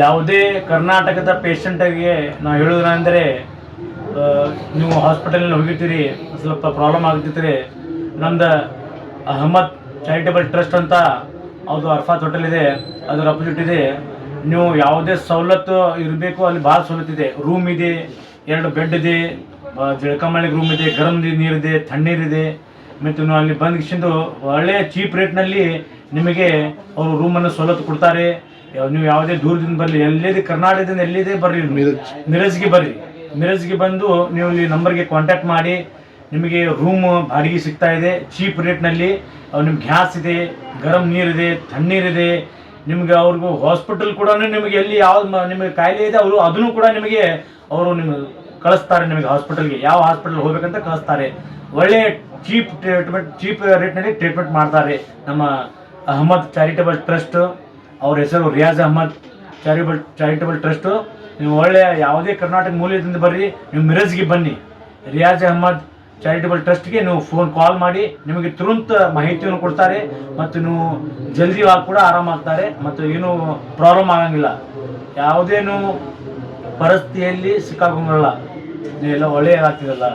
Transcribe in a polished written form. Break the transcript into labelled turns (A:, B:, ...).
A: ಯಾವುದೇ ಕರ್ನಾಟಕದ ಪೇಷಂಟಿಗೆ ನಾವು ಹೇಳೋದಂದರೆ ನೀವು ಹಾಸ್ಪಿಟಲ್ನಲ್ಲಿ ಹೋಗಿರ್ತೀರಿ, ಸ್ವಲ್ಪ ಪ್ರಾಬ್ಲಮ್ ಆಗ್ತಿರ್ತೀರಿ, ನಮ್ದು ಅಹಮದ್ ಚಾರಿಟೇಬಲ್ ಟ್ರಸ್ಟ್ ಅಂತ ಅದು ಅರ್ಫಾತ್ ಹೋಟೆಲ್ ಇದೆ, ಅದರ ಅಪೋಸಿಟ್ ಇದೆ. ನೀವು ಯಾವುದೇ ಸವಲತ್ತು ಇರಬೇಕು ಅಲ್ಲಿ ಭಾಳ ಸವಲತ್ತಿದೆ. ರೂಮ್ ಇದೆ, 2 ಬೆಡ್ ಇದೆ, ಜಳಕ ಮಾಡ್ಲಿಕ್ಕೆ ರೂಮ್ ಇದೆ, ಗರಂ ನೀರಿದೆ, ತಣ್ಣೀರಿದೆ. ಮತ್ತು ನೀವು ಅಲ್ಲಿ ಬಂದು ಒಳ್ಳೆಯ ಚೀಪ್ ರೇಟ್ನಲ್ಲಿ ನಿಮಗೆ ಅವರು ರೂಮನ್ನು ಸವಲತ್ತು ಕೊಡ್ತಾರೆ. ನೀವು ಯಾವುದೇ ದೂರದಿಂದ ಬರಲಿ, ಎಲ್ಲಿದೆ ಕರ್ನಾಟಕದಿಂದ ಎಲ್ಲಿದೆ ಬರ್ರಿ, ಮಿರಜ್ಗೆ ಬಂದು ನೀವು ಇಲ್ಲಿ ನಂಬರ್ಗೆ ಕಾಂಟ್ಯಾಕ್ಟ್ ಮಾಡಿ, ನಿಮಗೆ ರೂಮ್ ಬಾಡಿಗೆ ಸಿಗ್ತಾ ಇದೆ ಚೀಪ್ ರೇಟ್ನಲ್ಲಿ. ನಿಮ್ಗೆ ಗ್ಯಾಸ್ ಇದೆ, ಗರಂ ನೀರಿದೆ, ತಣ್ಣೀರಿದೆ. ನಿಮ್ಗೆ ಅವ್ರಿಗೂ ಹಾಸ್ಪಿಟಲ್ ಕೂಡ ನಿಮಗೆ ಎಲ್ಲಿ ಯಾವ್ದು ನಿಮಗೆ ಕಾಯಿಲೆ ಇದೆ ಅವರು ಅದನ್ನು ಕೂಡ ಅವರು ನಿಮಗೆ ಕಳಿಸ್ತಾರೆ. ನಿಮಗೆ ಹಾಸ್ಪಿಟಲ್ಗೆ ಯಾವ ಹಾಸ್ಪಿಟಲ್ ಹೋಗ್ಬೇಕಂತ ಕಳಿಸ್ತಾರೆ. ಒಳ್ಳೆ ಚೀಪ್ ರೇಟ್ನಲ್ಲಿ ಟ್ರೀಟ್ಮೆಂಟ್ ಮಾಡ್ತಾರೆ. ನಮ್ಮ ಅಹಮದ್ ಚಾರಿಟೇಬಲ್ ಟ್ರಸ್ಟ್, ಅವ್ರ ಹೆಸರು ರಿಯಾಜ್ ಅಹಮದ್ ಚಾರಿಟೇಬಲ್ ಟ್ರಸ್ಟು. ನೀವು ಒಳ್ಳೆಯ ಯಾವುದೇ ಕರ್ನಾಟಕ ಮೂಲದಿಂದ ಬರ್ರಿ, ನೀವು ಮಿರಜ್ಗೆ ಬನ್ನಿ. ರಿಯಾಜ್ ಅಹಮದ್ ಚಾರಿಟೇಬಲ್ ಟ್ರಸ್ಟ್ಗೆ ನೀವು ಕಾಲ್ ಮಾಡಿ, ನಿಮಗೆ ತುರಂತ ಮಾಹಿತಿಯನ್ನು ಕೊಡ್ತಾರೆ ಮತ್ತು ನೀವು ಜಲ್ದಿಯಾಗಿ ಕೂಡ ಆರಾಮಾಗ್ತಾರೆ ಮತ್ತು ಏನೂ ಪ್ರಾಬ್ಲಮ್ ಆಗಂಗಿಲ್ಲ. ಯಾವುದೇನು ಪರಿಸ್ಥಿತಿಯಲ್ಲಿ ಸಿಕ್ಕಾಕೊಂಗಲ್ಲ, ನೀವೆಲ್ಲ ಒಳ್ಳೆಯದಾಗ್ತಿರಲ್ಲ.